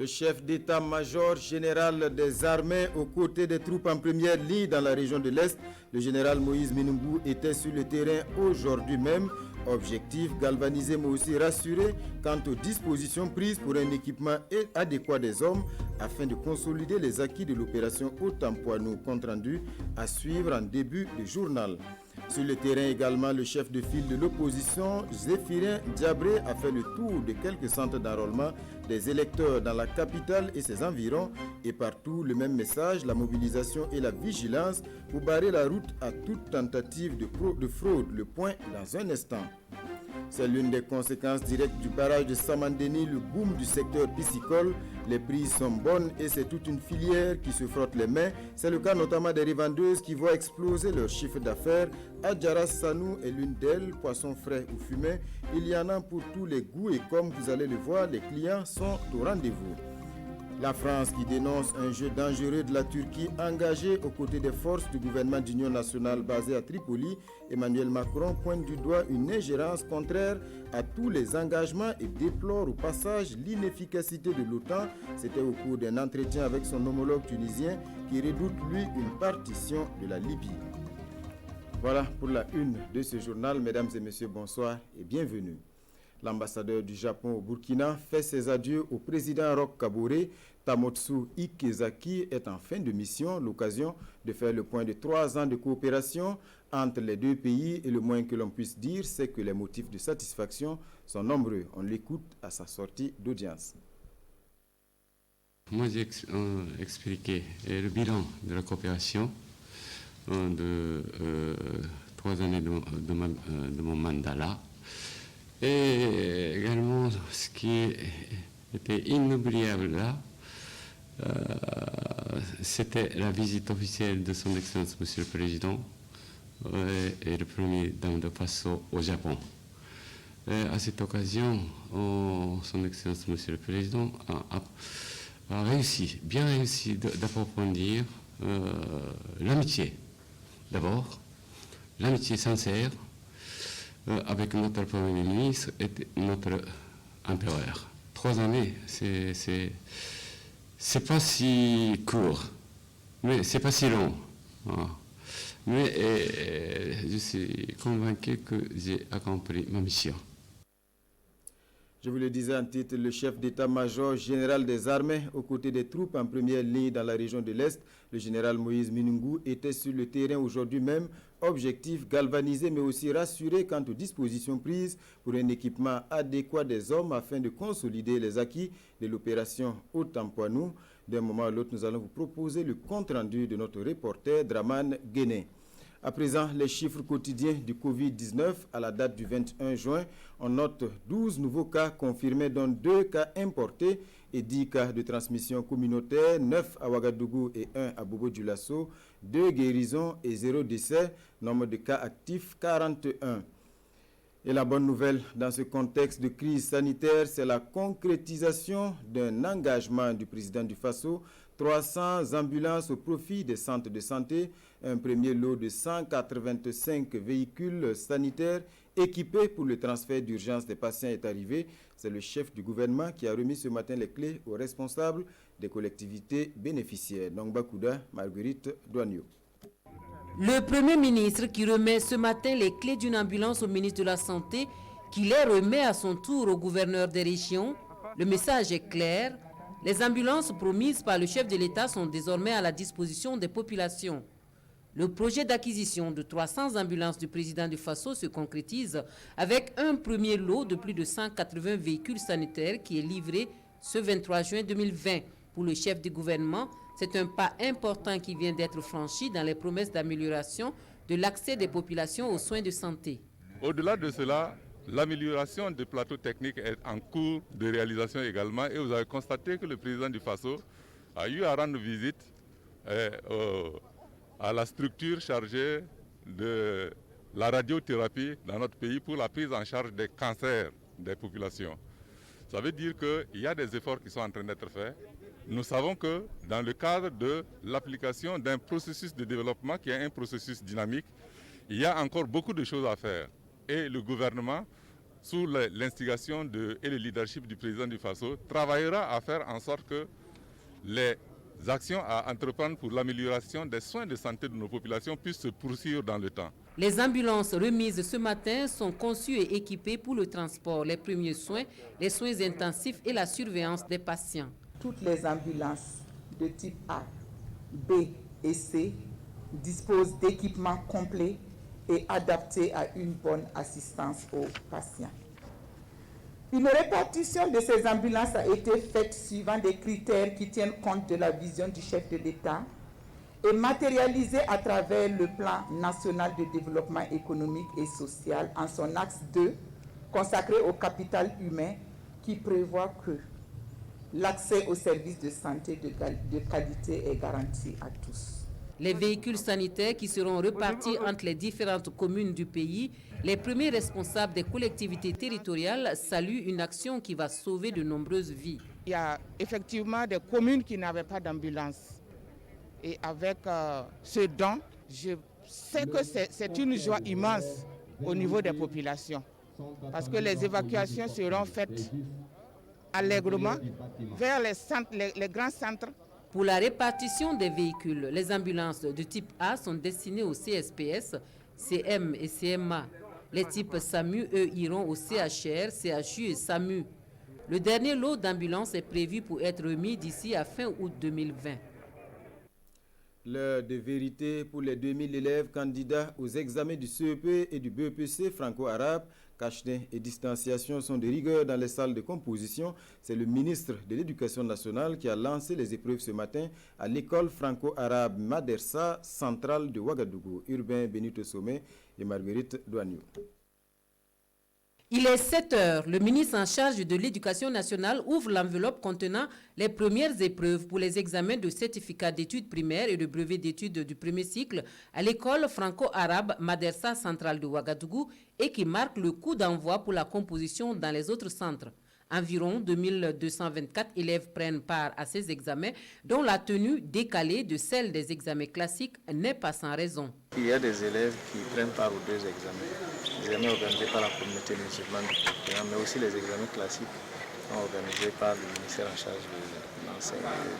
Le chef d'état-major général des armées aux côtés des troupes en première ligne dans la région de l'Est, le général Moïse Minungu, était sur le terrain aujourd'hui même. Objectif, galvaniser mais aussi rassurer quant aux dispositions prises pour un équipement adéquat des hommes afin de consolider les acquis de l'opération Otampoinou, compte rendu à suivre en début de journal. Sur le terrain également, le chef de file de l'opposition, Zéphirin Diabré, a fait le tour de quelques centres d'enrôlement des électeurs dans la capitale et ses environs, et partout le même message, la mobilisation et la vigilance pour barrer la route à toute tentative de fraude. Le point dans un instant. C'est l'une des conséquences directes du barrage de Samandeni, le boom du secteur piscicole. Les prix sont bonnes et c'est toute une filière qui se frotte les mains. C'est le cas notamment des revendeuses qui voient exploser leur chiffre d'affaires. Adjara Sanou est l'une d'elles, poissons frais ou fumés. Il y en a pour tous les goûts et comme vous allez le voir, les clients sont au rendez-vous. La France qui dénonce un jeu dangereux de la Turquie engagé aux côtés des forces du gouvernement d'union nationale basé à Tripoli. Emmanuel Macron pointe du doigt une ingérence contraire à tous les engagements et déplore au passage l'inefficacité de l'OTAN. C'était au cours d'un entretien avec son homologue tunisien qui redoute lui une partition de la Libye. Voilà pour la une de ce journal. Mesdames et messieurs, bonsoir et bienvenue. L'ambassadeur du Japon au Burkina fait ses adieux au président Roch Kaboré. Tamotsu Ikezaki est en fin de mission, l'occasion de faire le point de 3 ans de coopération entre les deux pays et le moins que l'on puisse dire, c'est que les motifs de satisfaction sont nombreux. On l'écoute à sa sortie d'audience. Moi, j'ai expliqué le bilan de la coopération de 3 années de mon mandat là. Et également, ce qui était inoubliable là, c'était la visite officielle de son Excellence Monsieur le Président et le Premier Dame de Faso au Japon. Et à cette occasion, son Excellence Monsieur le Président a bien réussi d'approfondir l'amitié. D'abord, l'amitié sincère avec notre Premier ministre et notre empereur. 3 années, c'est pas si court, mais c'est pas si long. Mais je suis convaincu que j'ai accompli ma mission. Je vous le disais en titre, le chef d'état-major général des armées aux côtés des troupes en première ligne dans la région de l'Est, le général Moïse Minungu, était sur le terrain aujourd'hui même. Objectif, galvaniser mais aussi rassurer quant aux dispositions prises pour un équipement adéquat des hommes afin de consolider les acquis de l'opération Otampoinou. D'un moment à l'autre, nous allons vous proposer le compte-rendu de notre reporter Draman Guéné. À présent, les chiffres quotidiens du Covid-19 à la date du 21 juin, on note 12 nouveaux cas confirmés, dont 2 cas importés et 10 cas de transmission communautaire, 9 à Ouagadougou et 1 à Bobo-Dioulasso, 2 guérisons et 0 décès, nombre de cas actifs 41. Et la bonne nouvelle dans ce contexte de crise sanitaire, c'est la concrétisation d'un engagement du président du Faso, 300 ambulances au profit des centres de santé, un premier lot de 185 véhicules sanitaires équipés pour le transfert d'urgence des patients est arrivé. C'est le chef du gouvernement qui a remis ce matin les clés aux responsables des collectivités bénéficiaires. Donc Bakouda, Marguerite Douagneau. Le Premier ministre qui remet ce matin les clés d'une ambulance au ministre de la Santé, qui les remet à son tour au gouverneur des régions. Le message est clair. Les ambulances promises par le chef de l'État sont désormais à la disposition des populations. Le projet d'acquisition de 300 ambulances du président du Faso se concrétise avec un premier lot de plus de 180 véhicules sanitaires qui est livré ce 23 juin 2020. Pour le chef du gouvernement, c'est un pas important qui vient d'être franchi dans les promesses d'amélioration de l'accès des populations aux soins de santé. Au-delà de cela, l'amélioration des plateaux techniques est en cours de réalisation également et vous avez constaté que le président du Faso a eu à rendre visite à la structure chargée de la radiothérapie dans notre pays pour la prise en charge des cancers des populations. Ça veut dire qu'il y a des efforts qui sont en train d'être faits. Nous savons que dans le cadre de l'application d'un processus de développement qui est un processus dynamique, il y a encore beaucoup de choses à faire. Et le gouvernement sous l'instigation et le leadership du président du Faso, travaillera à faire en sorte que les actions à entreprendre pour l'amélioration des soins de santé de nos populations puissent se poursuivre dans le temps. Les ambulances remises ce matin sont conçues et équipées pour le transport, les premiers soins, les soins intensifs et la surveillance des patients. Toutes les ambulances de type A, B et C disposent d'équipements complets et adaptés à une bonne assistance aux patients. Une répartition de ces ambulances a été faite suivant des critères qui tiennent compte de la vision du chef de l'État et matérialisée à travers le plan national de développement économique et social en son axe 2, consacré au capital humain, qui prévoit que l'accès aux services de santé de qualité est garanti à tous. Les véhicules sanitaires qui seront repartis entre les différentes communes du pays, les premiers responsables des collectivités territoriales saluent une action qui va sauver de nombreuses vies. Il y a effectivement des communes qui n'avaient pas d'ambulance. Et avec ce don, je sais que c'est une joie immense au niveau des populations. Parce que les évacuations seront faites allègrement vers les grands centres. Pour la répartition des véhicules, les ambulances de type A sont destinées au CSPS, CM et CMA. Les types SAMU, eux, iront au CHR, CHU et SAMU. Le dernier lot d'ambulances est prévu pour être remis d'ici à fin août 2020. L'heure de vérité pour les 2000 élèves candidats aux examens du CEP et du BEPC franco-arabe. Cachetin et distanciation sont de rigueur dans les salles de composition. C'est le ministre de l'Éducation nationale qui a lancé les épreuves ce matin à l'école franco-arabe Madersa centrale de Ouagadougou. Urbain Benito Sommet et Marguerite Douaniou. Il est 7 heures. Le ministre en charge de l'Éducation nationale ouvre l'enveloppe contenant les premières épreuves pour les examens de certificat d'études primaires et de brevet d'études du premier cycle à l'école franco-arabe Madersa centrale de Ouagadougou et qui marque le coup d'envoi pour la composition dans les autres centres. Environ 2224 élèves prennent part à ces examens, dont la tenue décalée de celle des examens classiques n'est pas sans raison. Il y a des élèves qui prennent part aux deux examens. Les examens organisés par la communauté musulmane du Burkina, mais aussi les examens classiques sont organisés par le ministère en charge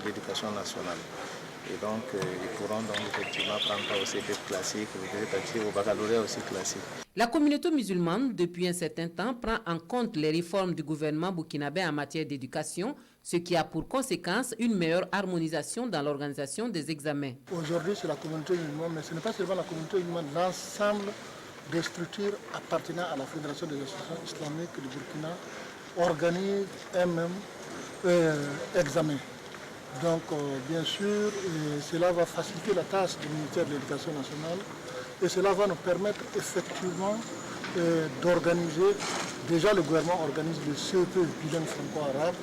de l'Éducation nationale. Et donc, ils pourront donc effectivement prendre part au CEP classique, au baccalauréat aussi classique. La communauté musulmane, depuis un certain temps, prend en compte les réformes du gouvernement burkinabé en matière d'éducation, ce qui a pour conséquence une meilleure harmonisation dans l'organisation des examens. Aujourd'hui, c'est la communauté musulmane, mais ce n'est pas seulement la communauté musulmane, l'ensemble des structures appartenant à la Fédération des associations islamiques du Burkina organisent un même examen. Donc, bien sûr, cela va faciliter la tâche du ministère de l'Éducation nationale et cela va nous permettre effectivement d'organiser. Déjà, le gouvernement organise le CEP bilingue franco-arabe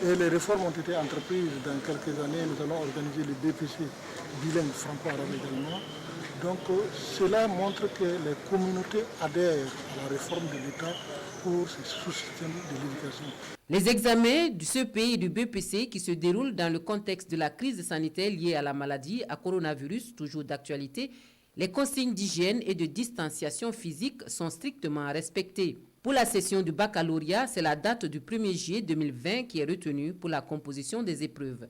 et les réformes ont été entreprises dans quelques années. Nous allons organiser le BPC bilingue franco-arabe également. Donc, cela montre que les communautés adhèrent à la réforme de l'État pour ce sous-système de l'éducation. Les examens du CEP et du BPC qui se déroulent dans le contexte de la crise sanitaire liée à la maladie, à coronavirus, toujours d'actualité, les consignes d'hygiène et de distanciation physique sont strictement respectées. Pour la session du baccalauréat, c'est la date du 1er juillet 2020 qui est retenue pour la composition des épreuves.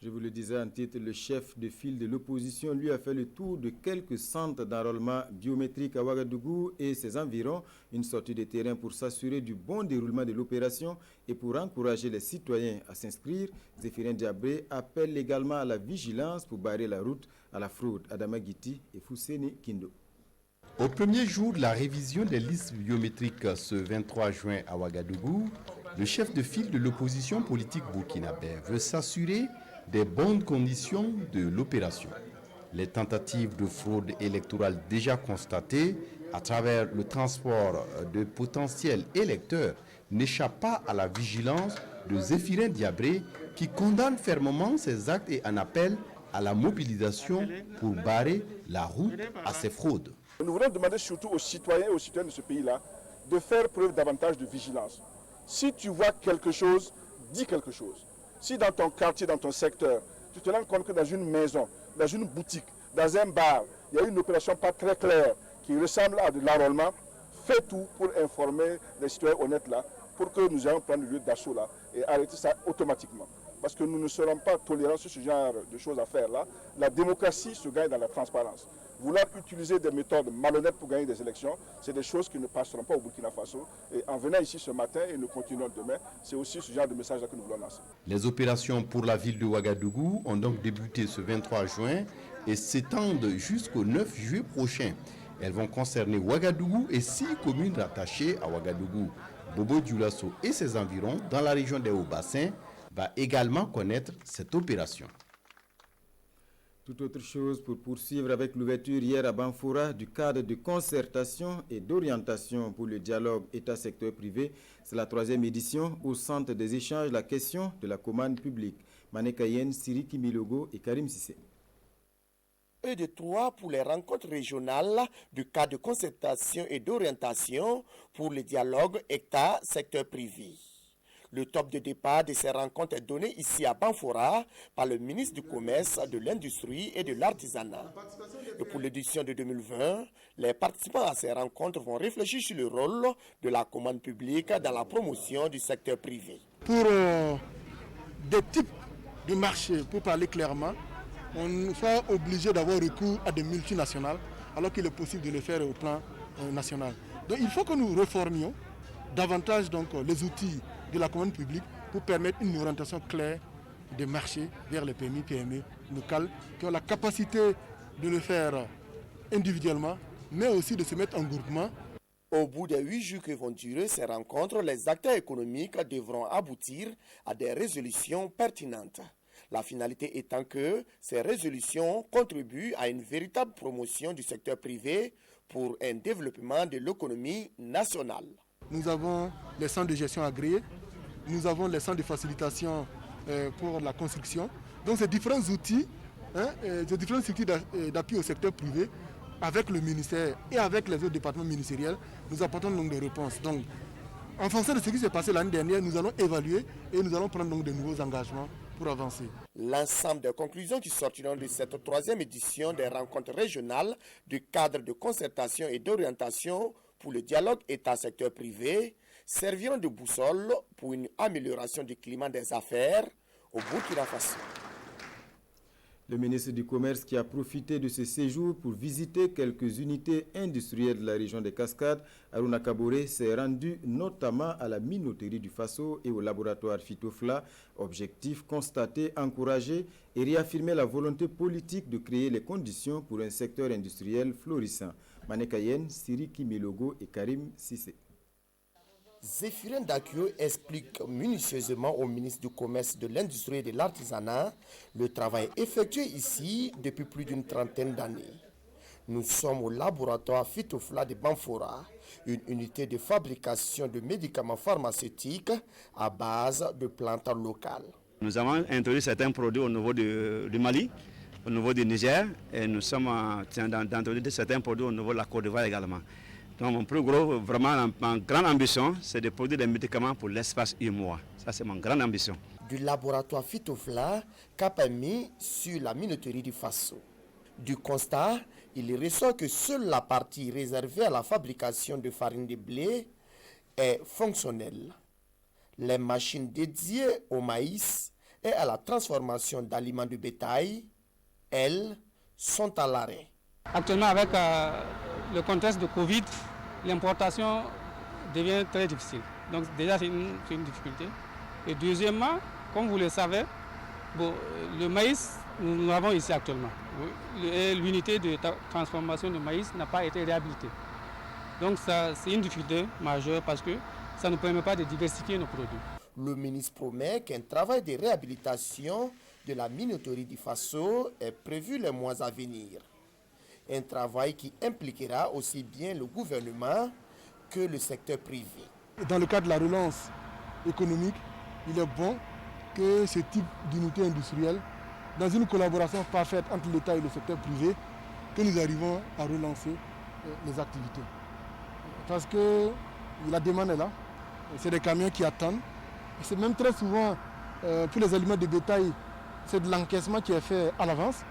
Je vous le disais en titre, le chef de file de l'opposition lui a fait le tour de quelques centres d'enrôlement biométrique à Ouagadougou et ses environs, une sortie de terrain pour s'assurer du bon déroulement de l'opération et pour encourager les citoyens à s'inscrire. Zéphirin Diabré appelle également à la vigilance pour barrer la route à la fraude. Adama Guiti et Fousseni Kindo. Au premier jour de la révision des listes biométriques ce 23 juin à Ouagadougou, le chef de file de l'opposition politique burkinabé veut s'assurer des bonnes conditions de l'opération. Les tentatives de fraude électorale déjà constatées à travers le transport de potentiels électeurs n'échappent pas à la vigilance de Zéphirin Diabré qui condamne fermement ces actes et en appelle à la mobilisation pour barrer la route à ces fraudes. Nous voulons demander surtout aux citoyens et aux citoyennes de ce pays-là de faire preuve davantage de vigilance. Si tu vois quelque chose, dis quelque chose. Si dans ton quartier, dans ton secteur, tu te rends compte que dans une maison, dans une boutique, dans un bar, il y a une opération pas très claire qui ressemble à de l'enrôlement, fait tout pour informer les citoyens honnêtes là, pour que nous ayons prendre le lieu d'assaut là et arrêter ça automatiquement. Parce que nous ne serons pas tolérants sur ce genre de choses à faire là. La démocratie se gagne dans la transparence. Vouloir utiliser des méthodes malhonnêtes pour gagner des élections, c'est des choses qui ne passeront pas au Burkina Faso. Et en venant ici ce matin et nous continuons demain, c'est aussi ce genre de message que nous voulons lancer. Les opérations pour la ville de Ouagadougou ont donc débuté ce 23 juin et s'étendent jusqu'au 9 juillet prochain. Elles vont concerner Ouagadougou et 6 communes rattachées à Ouagadougou. Bobo-Dioulasso et ses environs, dans la région des Hauts-Bassins, va également connaître cette opération. Tout autre chose pour poursuivre avec l'ouverture hier à Banfoura du cadre de concertation et d'orientation pour le dialogue État-secteur privé. C'est la 3e édition au centre des échanges, la question de la commande publique. Mané Kayen, Siriki Milogo et Karim Sissé. Et de 3 pour les rencontres régionales du cadre de concertation et d'orientation pour le dialogue État-secteur privé. Le top de départ de ces rencontres est donné ici à Banfoura par le ministre du Commerce, de l'Industrie et de l'Artisanat. Et pour l'édition de 2020, les participants à ces rencontres vont réfléchir sur le rôle de la commande publique dans la promotion du secteur privé. Pour des types de marchés, pour parler clairement, on soit obligé d'avoir recours à des multinationales alors qu'il est possible de le faire au plan national. Donc il faut que nous réformions davantage les outils de la commande publique pour permettre une orientation claire des marchés vers les PMI, PME locales qui ont la capacité de le faire individuellement, mais aussi de se mettre en groupement. Au bout des 8 jours que vont durer ces rencontres, les acteurs économiques devront aboutir à des résolutions pertinentes. La finalité étant que ces résolutions contribuent à une véritable promotion du secteur privé pour un développement de l'économie nationale. Nous avons les centres de gestion agréés, nous avons les centres de facilitation pour la construction. Donc ces différents outils, ces différents outils d'appui au secteur privé, avec le ministère et avec les autres départements ministériels, nous apportons donc des réponses. Donc, en fonction de ce qui s'est passé l'année dernière, nous allons évaluer et nous allons prendre donc de nouveaux engagements pour avancer. L'ensemble des conclusions qui sortiront de cette 3e édition des rencontres régionales du cadre de concertation et d'orientation pour le dialogue État-secteur privé serviront de boussole pour une amélioration du climat des affaires au Burkina Faso. Le ministre du Commerce qui a profité de ce séjour pour visiter quelques unités industrielles de la région des Cascades, Aruna Kabore s'est rendu notamment à la minoterie du Faso et au laboratoire Phytofla. Objectif constater, encourager et réaffirmer la volonté politique de créer les conditions pour un secteur industriel florissant. Manekayen, Siriki Milogo et Karim Sissé. Zéphirin Dakio explique minutieusement au ministre du Commerce, de l'Industrie et de l'Artisanat le travail effectué ici depuis plus d'une trentaine d'années. Nous sommes au laboratoire Phytofla de Banfoura, une unité de fabrication de médicaments pharmaceutiques à base de plantes locales. Nous avons introduit certains produits au niveau du Mali, au niveau du Niger, et nous sommes en train d'introduire certains produits au niveau de la Côte d'Ivoire également. Donc mon plus gros, vraiment ma grande ambition, c'est de produire des médicaments pour l'espace UMOA. Ça c'est ma grande ambition. Du laboratoire Phytofla, cap est mis sur la minoterie du Faso. Du constat, il ressort que seule la partie réservée à la fabrication de farine de blé est fonctionnelle. Les machines dédiées au maïs et à la transformation d'aliments de bétail, elles, sont à l'arrêt. Actuellement, avec le contexte de Covid, l'importation devient très difficile. Donc déjà, c'est une difficulté. Et deuxièmement, comme vous le savez, le maïs, nous l'avons ici actuellement. L'unité de transformation de maïs n'a pas été réhabilitée. Donc c'est une difficulté majeure parce que ça ne permet pas de diversifier nos produits. Le ministre promet qu'un travail de réhabilitation de la minoterie du Faso est prévu les mois à venir. Un travail qui impliquera aussi bien le gouvernement que le secteur privé. Dans le cadre de la relance économique, il est bon que ce type d'unité industrielle, dans une collaboration parfaite entre l'État et le secteur privé, que nous arrivons à relancer les activités. Parce que la demande est là, c'est des camions qui attendent. C'est même très souvent, pour les aliments de bétail, c'est de l'encaissement qui est fait à l'avance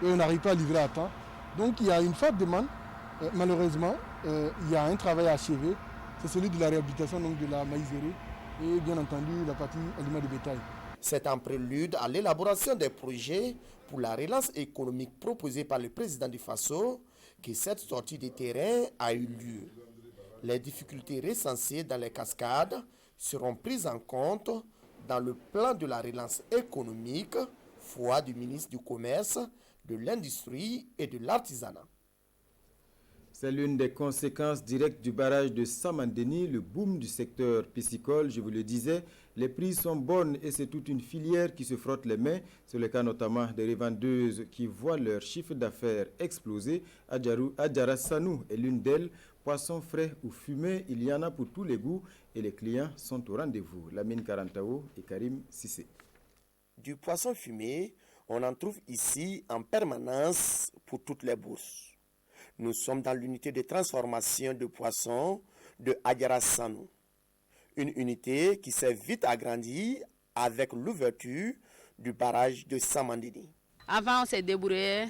et on n'arrive pas à livrer à temps. Donc il y a une forte demande, malheureusement, il y a un travail achevé, c'est celui de la réhabilitation donc, de la maïserie et bien entendu la partie aliments de bétail. C'est un prélude à l'élaboration des projets pour la relance économique proposée par le président du Faso que cette sortie de terrain a eu lieu. Les difficultés recensées dans les cascades seront prises en compte dans le plan de la relance économique, foi du ministre du Commerce, de l'Industrie et de l'Artisanat. C'est l'une des conséquences directes du barrage de Samandeni, le boom du secteur piscicole. Je vous le disais, les prix sont bonnes et c'est toute une filière qui se frotte les mains. C'est le cas notamment des revendeuses qui voient leur chiffre d'affaires exploser. Adjara Sanou est l'une d'elles. Poissons frais ou fumés, il y en a pour tous les goûts et les clients sont au rendez-vous. Lamine Karantao et Karim Sissé. Du poisson fumé, on en trouve ici en permanence pour toutes les bourses. Nous sommes dans l'unité de transformation de poissons de Adjara Sanou. Une unité qui s'est vite agrandie avec l'ouverture du barrage de Samandeni. Avant, on s'est débrouillé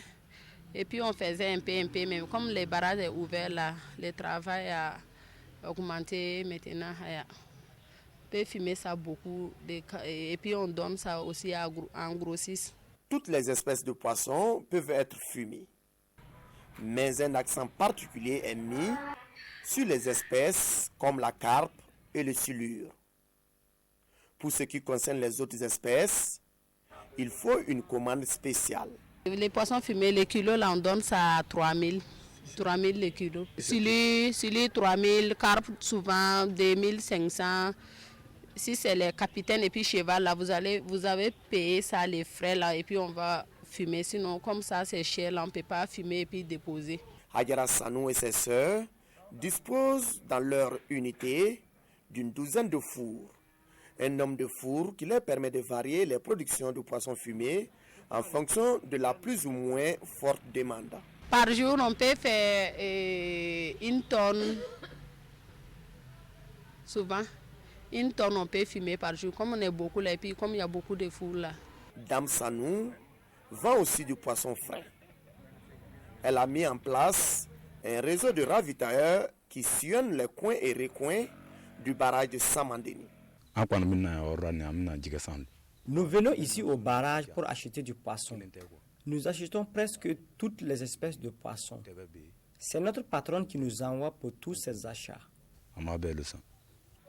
et puis on faisait un peu, mais comme les barrages sont ouverts là, le travail a augmenté maintenant. On peut fumer ça beaucoup et puis on donne ça aussi en grossiste. Toutes les espèces de poissons peuvent être fumées. Mais un accent particulier est mis sur les espèces comme la carpe et le silure. Pour ce qui concerne les autres espèces, il faut une commande spéciale. Les poissons fumés, les kilos, là, on donne ça à 3000 les kilos. Silure 3000, carpe souvent 2500. Si c'est les capitaines et puis cheval, là, vous avez payé ça, les frais, là, et puis on va fumer. Sinon, comme ça, c'est cher, là, on ne peut pas fumer et puis déposer. Adjara Sanou et ses sœurs disposent dans leur unité d'une douzaine de fours. Un nombre de fours qui leur permet de varier les productions de poissons fumés en fonction de la plus ou moins forte demande. Par jour, on peut faire 1 tonne, souvent. 1 tonne, on peut fumer par jour, comme on est beaucoup là, et puis comme il y a beaucoup de fours là. Dame Sanou vend aussi du poisson frais. Elle a mis en place un réseau de ravitailleurs qui sillonnent les coins et recoins du barrage de Samandeni. Nous venons ici au barrage pour acheter du poisson. Nous achetons presque toutes les espèces de poissons. C'est notre patronne qui nous envoie pour tous ces achats.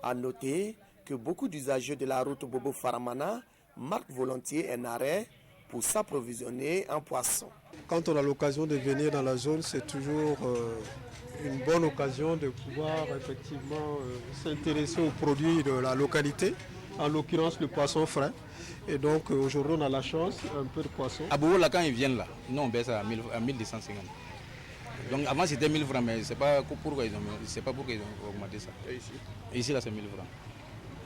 À noter que beaucoup d'usagers de la route Bobo-Faramana marquent volontiers un arrêt pour s'approvisionner en poissons. Quand on a l'occasion de venir dans la zone, c'est toujours une bonne occasion de pouvoir effectivement s'intéresser aux produits de la localité, en l'occurrence le poisson frais. Et donc aujourd'hui on a la chance, un peu de poisson. À Bobo, là, quand ils viennent là, nous on baisse à 1250. Donc avant c'était 1000 francs, mais c'est pas pourquoi ils ont augmenté ça. Et ici là c'est 1000 francs.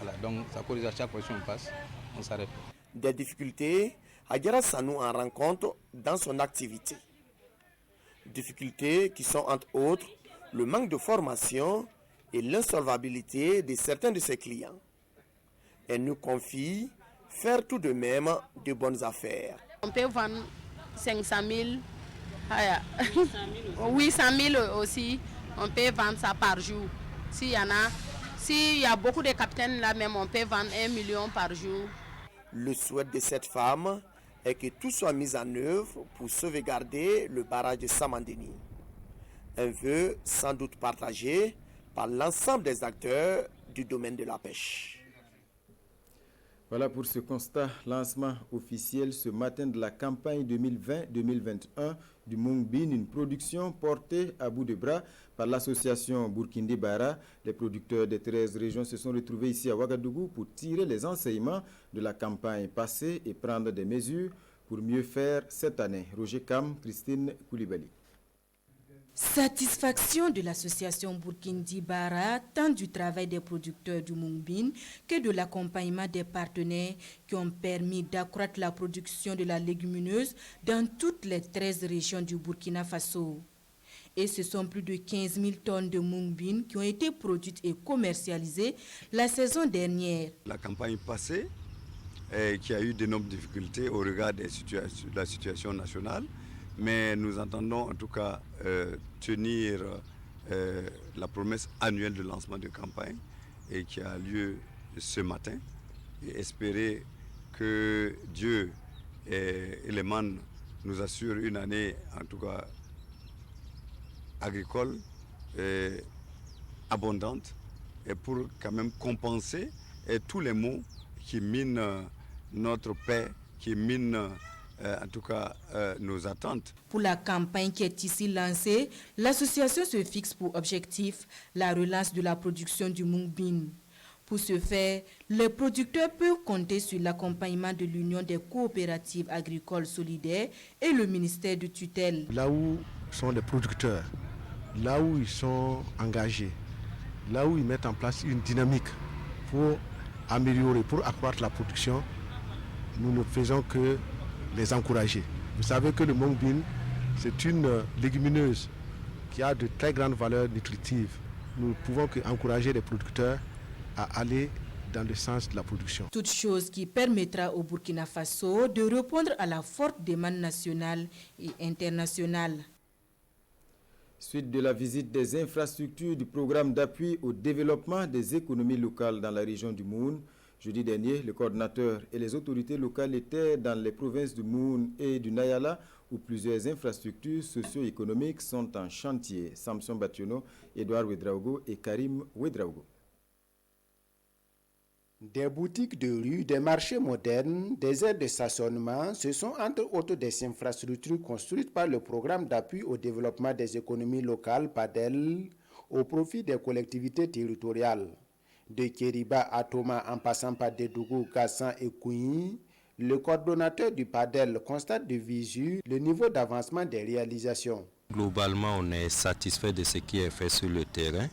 Voilà, donc ça cause à chaque fois qu'on passe, on s'arrête. Des difficultés, Adjara Sanou en rencontre dans son activité. Difficultés qui sont entre autres le manque de formation et l'insolvabilité de certains de ses clients. Elle nous confie faire tout de même de bonnes affaires. On peut vendre 500 000, 800 000 aussi, on peut vendre ça par jour. S'il y a beaucoup de capitaines là même, on peut vendre 1 million par jour. Le souhait de cette femme est que tout soit mis en œuvre pour sauvegarder le barrage de Samandeni. Un vœu sans doute partagé par l'ensemble des acteurs du domaine de la pêche. Voilà pour ce constat, lancement officiel ce matin de la campagne 2020-2021 du Mungbin, une production portée à bout de bras par l'association Burkindi Bara. Les producteurs des 13 régions se sont retrouvés ici à Ouagadougou pour tirer les enseignements de la campagne passée et prendre des mesures pour mieux faire cette année. Roger Kam, Christine Koulibaly. Satisfaction de l'association Burkindi Bara, tant du travail des producteurs du Mungbin que de l'accompagnement des partenaires qui ont permis d'accroître la production de la légumineuse dans toutes les 13 régions du Burkina Faso. Et ce sont plus de 15 000 tonnes de Mungbin qui ont été produites et commercialisées la saison dernière. La campagne passée, qui a eu d'énormes difficultés au regard de la situation nationale, mais nous entendons en tout cas tenir la promesse annuelle de lancement de campagne et qui a lieu ce matin. Et espérer que Dieu et les man nous assurent une année, en tout cas agricole, abondante, et pour quand même compenser tous les maux qui minent notre paix, qui minent en tout cas nos attentes. Pour la campagne qui est ici lancée, l'association se fixe pour objectif la relance de la production du mung bean. Pour ce faire, les producteurs peuvent compter sur l'accompagnement de l'Union des coopératives agricoles solidaires et le ministère de tutelle. Là où sont les producteurs, là où ils sont engagés, là où ils mettent en place une dynamique pour améliorer, pour accroître la production, nous ne faisons que les encourager. Vous savez que le mung bean, c'est une légumineuse qui a de très grandes valeurs nutritives. Nous ne pouvons qu'encourager les producteurs à aller dans le sens de la production. Toute chose qui permettra au Burkina Faso de répondre à la forte demande nationale et internationale. Suite de la visite des infrastructures du programme d'appui au développement des économies locales dans la région du Moun, jeudi dernier, le coordinateur et les autorités locales étaient dans les provinces du Moun et du Nayala où plusieurs infrastructures socio-économiques sont en chantier. Samson Bationo, Edouard Ouedraogo et Karim Ouedraogo. Des boutiques de rue, des marchés modernes, des aires de stationnement, ce sont entre autres des infrastructures construites par le programme d'appui au développement des économies locales PADEL au profit des collectivités territoriales. De Kériba à Toma en passant par Dédougou, Gassan et Kouyi, le coordonnateur du PADEL constate de visu le niveau d'avancement des réalisations. Globalement, on est satisfait de ce qui est fait sur le terrain.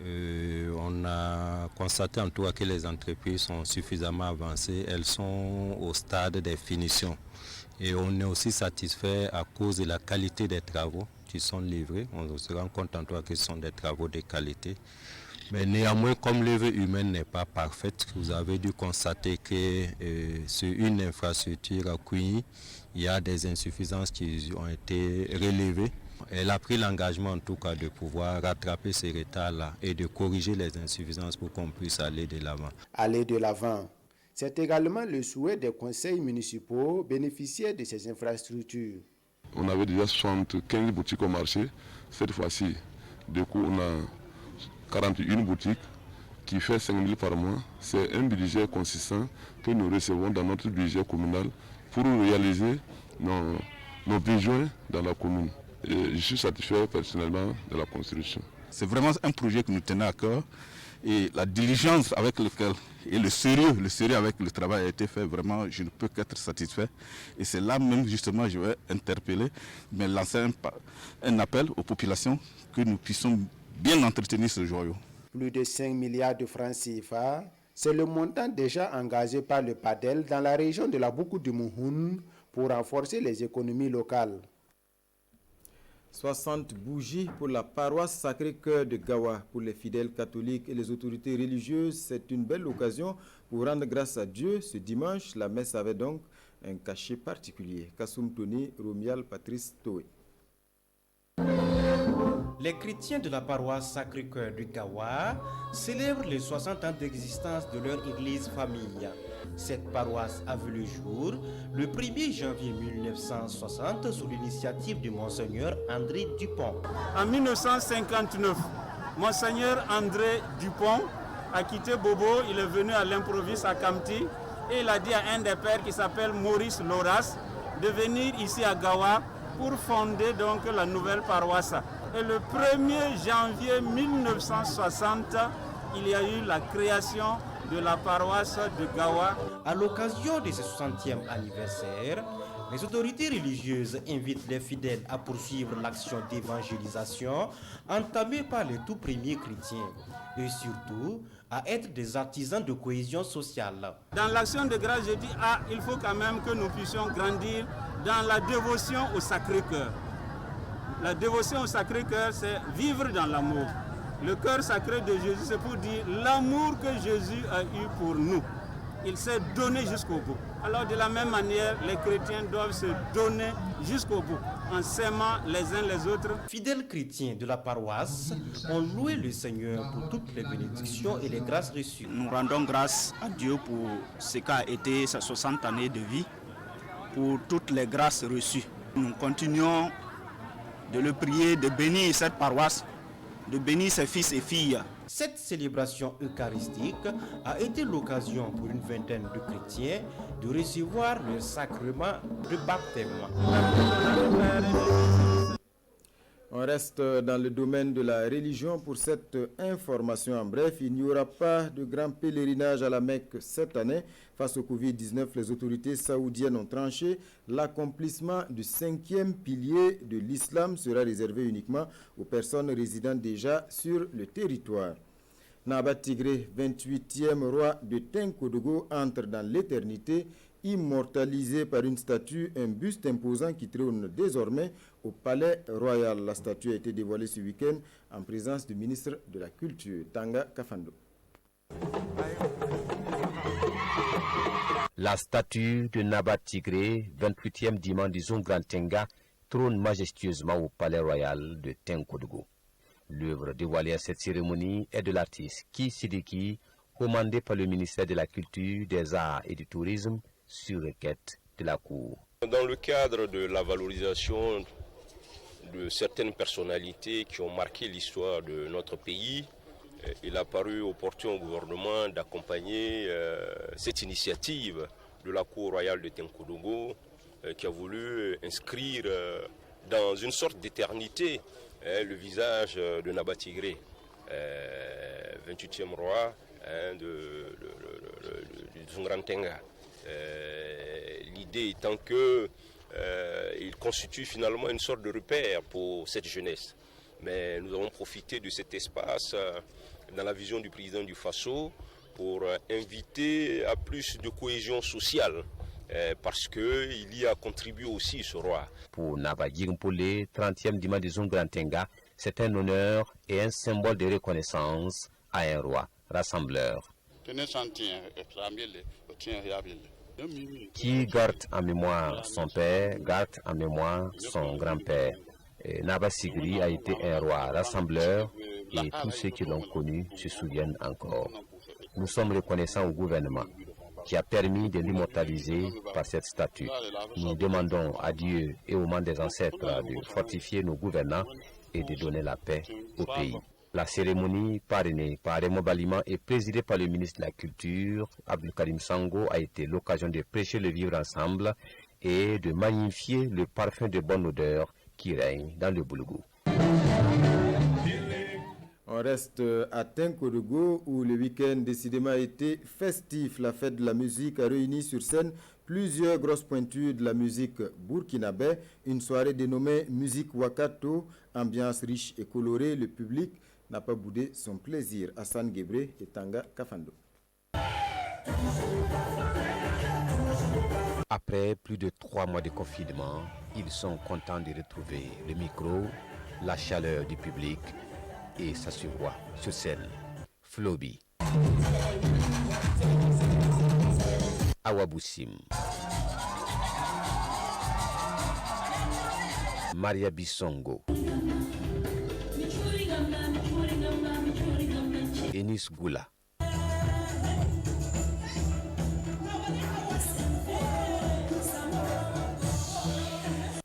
On a constaté en tout cas que les entreprises sont suffisamment avancées, elles sont au stade des finitions. Et on est aussi satisfait à cause de la qualité des travaux qui sont livrés. On se rend compte en tout cas que ce sont des travaux de qualité. Mais néanmoins, comme l'œuvre humaine n'est pas parfaite, vous avez dû constater que sur une infrastructure à Kouyi, il y a des insuffisances qui ont été relevées. Elle a pris l'engagement en tout cas de pouvoir rattraper ces retards-là et de corriger les insuffisances pour qu'on puisse aller de l'avant. Aller de l'avant, c'est également le souhait des conseils municipaux bénéficiaires de ces infrastructures. On avait déjà 75 boutiques au marché. Cette fois-ci, du coup, on a 41 boutiques qui fait 5 000 par mois. C'est un budget consistant que nous recevons dans notre budget communal pour réaliser nos besoins dans la commune. Et je suis satisfait personnellement de la construction. C'est vraiment un projet que nous tenons à cœur et la diligence avec laquelle et le sérieux avec le travail a été fait, vraiment je ne peux qu'être satisfait. Et c'est là même justement je vais interpeller, mais lancer un appel aux populations que nous puissions bien entretenir ce joyau. Plus de 5 milliards de francs CFA, c'est le montant déjà engagé par le PADEL dans la région de la Boukou du Mouhoun pour renforcer les économies locales. 60 bougies pour la paroisse Sacré-Cœur de Gawa. Pour les fidèles catholiques et les autorités religieuses, c'est une belle occasion pour rendre grâce à Dieu. Ce dimanche, la messe avait donc un cachet particulier. Kassoum Tony, Romial, Patrice Toé. Les chrétiens de la paroisse Sacré-Cœur de Gawa célèbrent les 60 ans d'existence de leur église famille. Cette paroisse a vu le jour le 1er janvier 1960 sous l'initiative de Monseigneur André Dupont. En 1959, Monseigneur André Dupont a quitté Bobo, il est venu à l'improviste à Kamti et il a dit à un des pères qui s'appelle Maurice Loras de venir ici à Gawa pour fonder donc la nouvelle paroisse. Et le 1er janvier 1960, il y a eu la création de la paroisse de Gawa. À l'occasion de ce 60e anniversaire, les autorités religieuses invitent les fidèles à poursuivre l'action d'évangélisation entamée par les tout premiers chrétiens et surtout à être des artisans de cohésion sociale. Dans l'action de grâce, je dis, il faut quand même que nous puissions grandir dans la dévotion au Sacré-Cœur. La dévotion au Sacré-Cœur, c'est vivre dans l'amour. Le cœur sacré de Jésus, c'est pour dire l'amour que Jésus a eu pour nous. il s'est donné jusqu'au bout. Alors de la même manière, les chrétiens doivent se donner jusqu'au bout, en s'aimant les uns les autres. Fidèles chrétiens de la paroisse ont loué le Seigneur pour toutes les bénédictions et les grâces reçues. Nous rendons grâce à Dieu pour ce qu'a été ses 60 années de vie, pour toutes les grâces reçues. Nous continuons de le prier, de bénir cette paroisse, de bénir ses fils et filles. Cette célébration eucharistique a été l'occasion pour une vingtaine de chrétiens de recevoir le sacrement de baptême. On reste dans le domaine de la religion pour cette information. En bref, il n'y aura pas de grand pèlerinage à la Mecque cette année. Face au Covid-19, les autorités saoudiennes ont tranché. L'accomplissement du 5e pilier de l'islam sera réservé uniquement aux personnes résidant déjà sur le territoire. Nabat Tigré, 28e roi de Tenkodogo, entre dans l'éternité, immortalisé par une statue, un buste imposant qui trône désormais au palais royal. La statue a été dévoilée ce week-end en présence du ministre de la Culture, Tanga Kafando. La statue de Nabat Tigré, 28e diman du Zongran Tenga, trône majestueusement au palais royal de Tenkodogo. L'œuvre dévoilée à cette cérémonie est de l'artiste Ki Sidiki, commandé par le ministère de la Culture, des Arts et du Tourisme, sur requête de la Cour. Dans le cadre de la valorisation de certaines personnalités qui ont marqué l'histoire de notre pays, il a paru opportun au gouvernement d'accompagner cette initiative de la Cour royale de Tenkodogo qui a voulu inscrire dans une sorte d'éternité le visage de Nabat Tigré, 28e roi du Zongran Tenga. L'idée étant qu'il constitue finalement une sorte de repère pour cette jeunesse. Mais nous avons profité de cet espace dans la vision du président du Faso pour inviter à plus de cohésion sociale parce qu'il y a contribué aussi ce roi. Pour Nabat Yimpolé, 30e diman du Zongran Tenga, c'est un honneur et un symbole de reconnaissance à un roi rassembleur. Qui garde en mémoire son père, garde en mémoire son grand-père. Nabat Sigri a été un roi rassembleur et tous ceux qui l'ont connu se souviennent encore. Nous sommes reconnaissants au gouvernement qui a permis de l'immortaliser par cette statue. Nous demandons à Dieu et aux membres des ancêtres de fortifier nos gouvernants et de donner la paix au pays. La cérémonie, parrainée par Raymond Balima et présidée par le ministre de la Culture, Abdul Karim Sango, a été l'occasion de prêcher le vivre ensemble et de magnifier le parfum de bonne odeur qui règne dans le Boulgour. On reste à Tenkodogo où le week-end décidément a été festif. La fête de la musique a réuni sur scène plusieurs grosses pointures de la musique burkinabé. Une soirée dénommée Musique Wakato, ambiance riche et colorée. Le public n'a pas boudé son plaisir. Hassan Gebré et Tanga Kafando. Après plus de 3 mois de confinement, ils sont contents de retrouver le micro, la chaleur du public et ça se voit sur scène. Flobi, Awaboussim, Maria Bissongo, Enis Goula,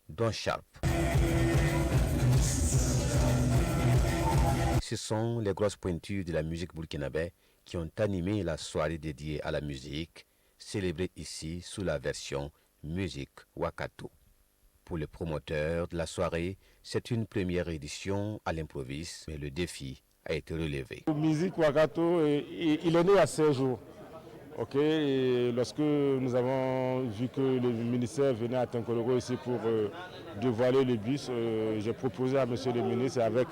Don Sharp. Ce sont les grosses pointures de la musique burkinabé qui ont animé la soirée dédiée à la musique, célébrée ici sous la version Musique Wakato. Pour les promoteurs de la soirée, c'est une première édition à l'improviste, mais le défi a été relevé. Musique Wakato, il est né à 16 jours. Ok, et lorsque nous avons vu que le ministère venait à Tenkodogo ici pour dévoiler le bus, j'ai proposé à monsieur le ministre avec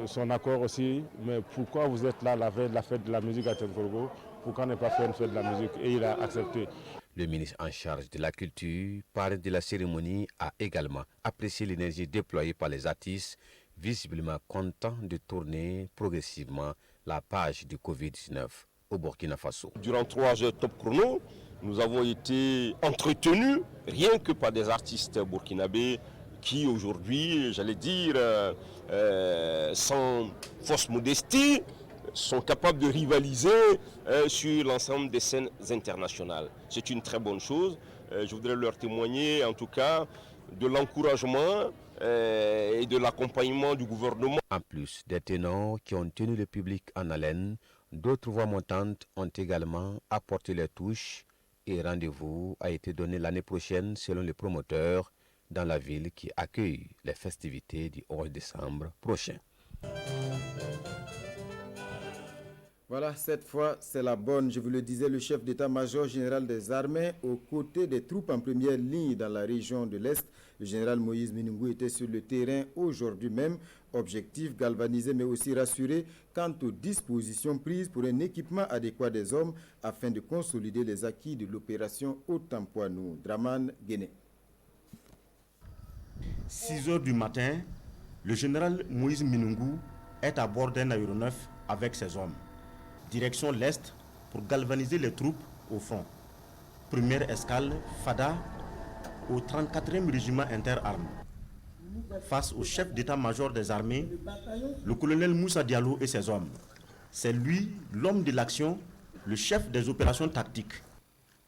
son accord aussi, mais pourquoi vous êtes là la veille de la fête de la musique à Tenkodogo, pourquoi ne pas faire une fête de la musique? Et il a accepté. Le ministre en charge de la culture, parrain de la cérémonie, a également apprécié l'énergie déployée par les artistes, visiblement contents de tourner progressivement la page du Covid-19 au Burkina Faso. Durant 3 heures top chrono, nous avons été entretenus rien que par des artistes burkinabés qui aujourd'hui, j'allais dire, sans fausse modestie, sont capables de rivaliser sur l'ensemble des scènes internationales. C'est une très bonne chose. Je voudrais leur témoigner en tout cas de l'encouragement et de l'accompagnement du gouvernement. En plus des ténors qui ont tenu le public en haleine, d'autres voix montantes ont également apporté les touches et rendez-vous a été donné l'année prochaine selon les promoteurs dans la ville qui accueille les festivités du 11 décembre prochain. Voilà, cette fois, c'est la bonne. Je vous le disais, le chef d'état-major général des armées, aux côtés des troupes en première ligne dans la région de l'Est, le général Moïse Minungou était sur le terrain aujourd'hui même. Objectif, galvaniser mais aussi rassurer quant aux dispositions prises pour un équipement adéquat des hommes afin de consolider les acquis de l'opération Otampoinou. Draman Guéné. 6 heures du matin, le général Moïse Minungou est à bord d'un aéronef avec ses hommes. Direction l'Est pour galvaniser les troupes au front. Première escale, Fada, au 34e régiment interarmes. Face au chef d'état-major des armées, le colonel Moussa Diallo et ses hommes. C'est lui, l'homme de l'action, le chef des opérations tactiques.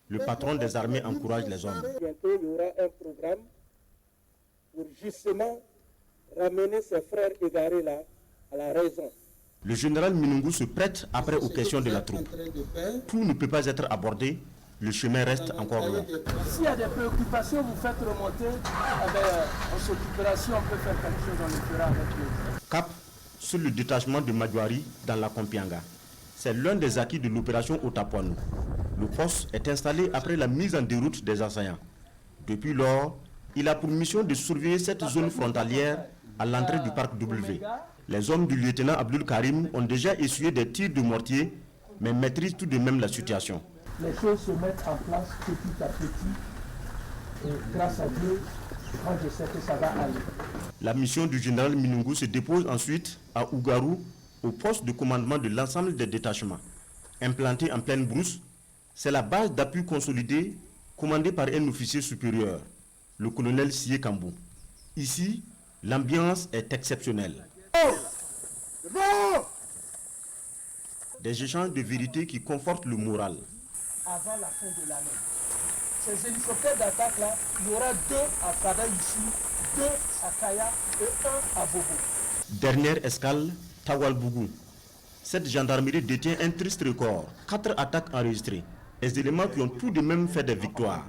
Le patron des armées encourage les hommes. Bientôt, il y aura un programme pour justement ramener ses frères égarés là à la raison. Le général Minungou se prête après aux questions de la troupe. Tout ne peut pas être abordé, le chemin reste encore long. S'il y a des préoccupations, vous faites remonter, on s'occupera, si on peut faire quelque chose, on le fera avec eux. Cap sur le détachement de Madouari dans la Kompianga. C'est l'un des acquis de l'opération Otampoinou. Le poste est installé après la mise en déroute des assaillants. Depuis lors, il a pour mission de surveiller cette zone frontalière à l'entrée du parc W. Les hommes du lieutenant Abdul Karim ont déjà essuyé des tirs de mortier, mais maîtrisent tout de même la situation. Les choses se mettent en place petit à petit. Et grâce à Dieu, moi je sais que ça va aller. La mission du général Minungou se dépose ensuite à Ougarou, au poste de commandement de l'ensemble des détachements. Implanté en pleine brousse, c'est la base d'appui consolidée commandée par un officier supérieur, le colonel Sié Kambou. Ici, l'ambiance est exceptionnelle. Des échanges de vérité qui confortent le moral. Avant la fin de l'année, ces hélicoptères d'attaque là, il y aura 2 à Fada ici, 2 à Kaya et 1 à Bobo. Dernière escale, Tawalbougou. Cette gendarmerie détient un triste record, 4 attaques enregistrées. Les éléments qui ont tout de même fait des victoires.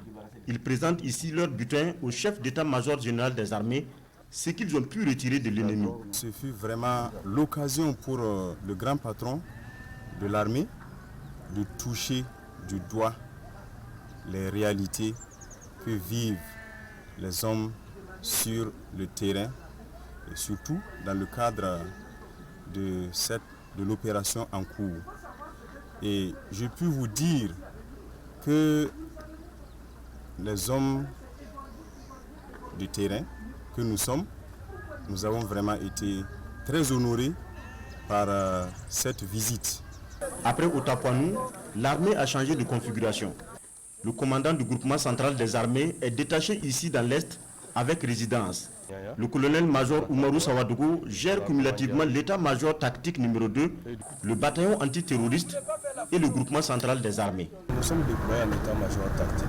Ils présentent ici leur butin au chef d'état-major général des armées, ce qu'ils ont pu retirer de l'ennemi. Ce fut vraiment l'occasion pour le grand patron de l'armée de toucher du doigt les réalités que vivent les hommes sur le terrain et surtout dans le cadre de l'opération en cours. Et je puis vous dire que les hommes du terrain que nous sommes, nous avons vraiment été très honorés par cette visite. Après Otampoinou, l'armée a changé de configuration. Le commandant du groupement central des armées est détaché ici dans l'Est avec résidence. Le colonel-major Oumarou Sawadougou gère cumulativement l'état-major tactique numéro 2, le bataillon antiterroriste et le groupement central des armées. Nous sommes déployés en état-major tactique.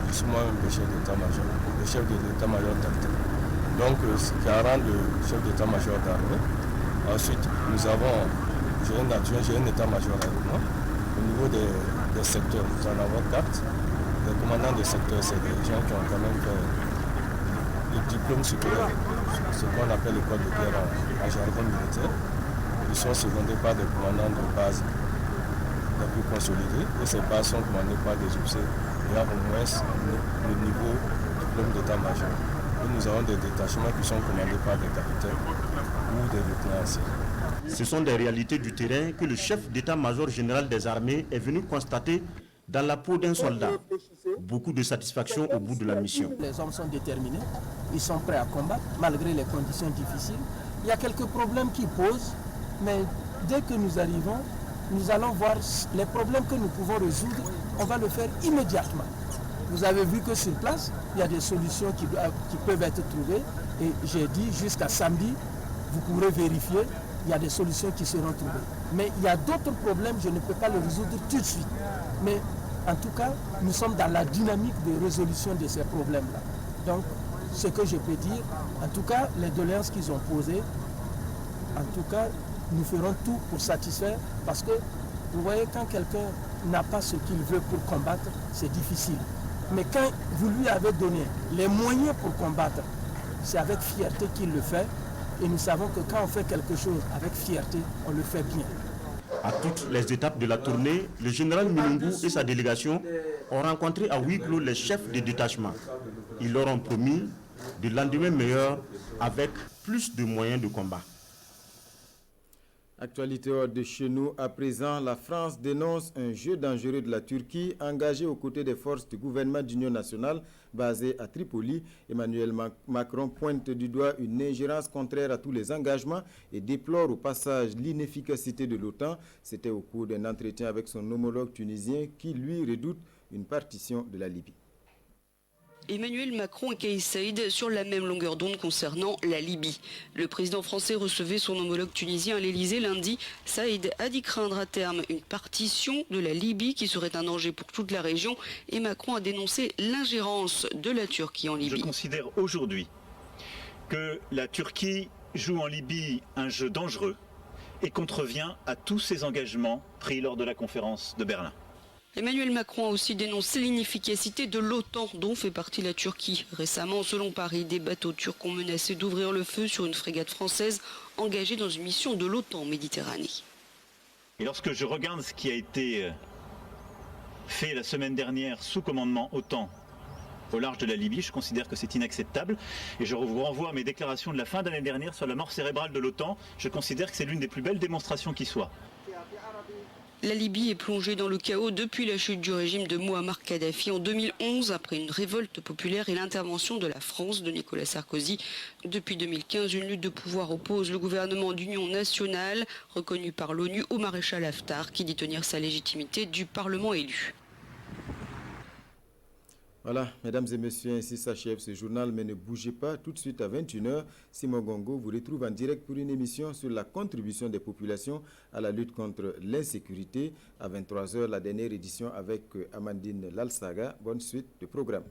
Je suis moi-même le chef d'état-major, le chef de l'état-major tactique. Donc, ce qui rend le chef d'état-major d'armée. Ensuite, nous avons, j'ai un adjoint, j'ai un état-major avec moi. Au niveau des secteurs, nous en avons 4. Les commandants des secteurs, c'est des gens qui ont quand même fait le diplôme supérieur, ce qu'on appelle l'école de guerre en jargon militaire. Ils sont secondés par des commandants de base les plus consolidés et ces bases sont commandées par des officiers et au moins le niveau diplôme d'état-major. Nous avons des détachements qui sont commandés par des capitaines ou des lieutenants. Ce sont des réalités du terrain que le chef d'état-major général des armées est venu constater dans la peau d'un soldat. Beaucoup de satisfaction au bout de la mission. Les hommes sont déterminés, ils sont prêts à combattre malgré les conditions difficiles. Il y a quelques problèmes qui posent, mais dès que nous arrivons, nous allons voir les problèmes que nous pouvons résoudre, on va le faire immédiatement. Vous avez vu que sur place, il y a des solutions qui peuvent être trouvées. Et j'ai dit, jusqu'à samedi, vous pourrez vérifier, il y a des solutions qui seront trouvées. Mais il y a d'autres problèmes, je ne peux pas les résoudre tout de suite. Mais en tout cas, nous sommes dans la dynamique de résolution de ces problèmes-là. Donc, ce que je peux dire, en tout cas, les doléances qu'ils ont posées, en tout cas, nous ferons tout pour satisfaire, parce que, vous voyez, quand quelqu'un n'a pas ce qu'il veut pour combattre, c'est difficile. Mais quand vous lui avez donné les moyens pour combattre, c'est avec fierté qu'il le fait. Et nous savons que quand on fait quelque chose avec fierté, on le fait bien. À toutes les étapes de la tournée, le général Minungu et sa délégation ont rencontré à huis clos les chefs de détachement. Ils leur ont promis de lendemain meilleur avec plus de moyens de combat. Actualité hors de chez nous, à présent, la France dénonce un jeu dangereux de la Turquie engagé aux côtés des forces du gouvernement d'union nationale basé à Tripoli. Emmanuel Macron pointe du doigt une ingérence contraire à tous les engagements et déplore au passage l'inefficacité de l'OTAN. C'était au cours d'un entretien avec son homologue tunisien qui lui redoute une partition de la Libye. Emmanuel Macron et Kais Saïd sur la même longueur d'onde concernant la Libye. Le président français recevait son homologue tunisien à l'Elysée lundi. Saïd a dit craindre à terme une partition de la Libye qui serait un danger pour toute la région et Macron a dénoncé l'ingérence de la Turquie en Libye. Je considère aujourd'hui que la Turquie joue en Libye un jeu dangereux et contrevient à tous ses engagements pris lors de la conférence de Berlin. Emmanuel Macron a aussi dénoncé l'inefficacité de l'OTAN dont fait partie la Turquie. Récemment, selon Paris, des bateaux turcs ont menacé d'ouvrir le feu sur une frégate française engagée dans une mission de l'OTAN en Méditerranée. Et lorsque je regarde ce qui a été fait la semaine dernière sous commandement OTAN au large de la Libye, je considère que c'est inacceptable. Et je vous renvoie à mes déclarations de la fin d'année dernière sur la mort cérébrale de l'OTAN. Je considère que c'est l'une des plus belles démonstrations qui soit. La Libye est plongée dans le chaos depuis la chute du régime de Mouammar Kadhafi en 2011 après une révolte populaire et l'intervention de la France de Nicolas Sarkozy. Depuis 2015, une lutte de pouvoir oppose le gouvernement d'union nationale reconnu par l'ONU au maréchal Haftar qui dit tenir sa légitimité du Parlement élu. Voilà, mesdames et messieurs, ainsi s'achève ce journal, mais ne bougez pas, tout de suite à 21h, Simon Gongo vous retrouve en direct pour une émission sur la contribution des populations à la lutte contre l'insécurité. À 23h, la dernière édition avec Amandine Lalsaga. Bonne suite de programme.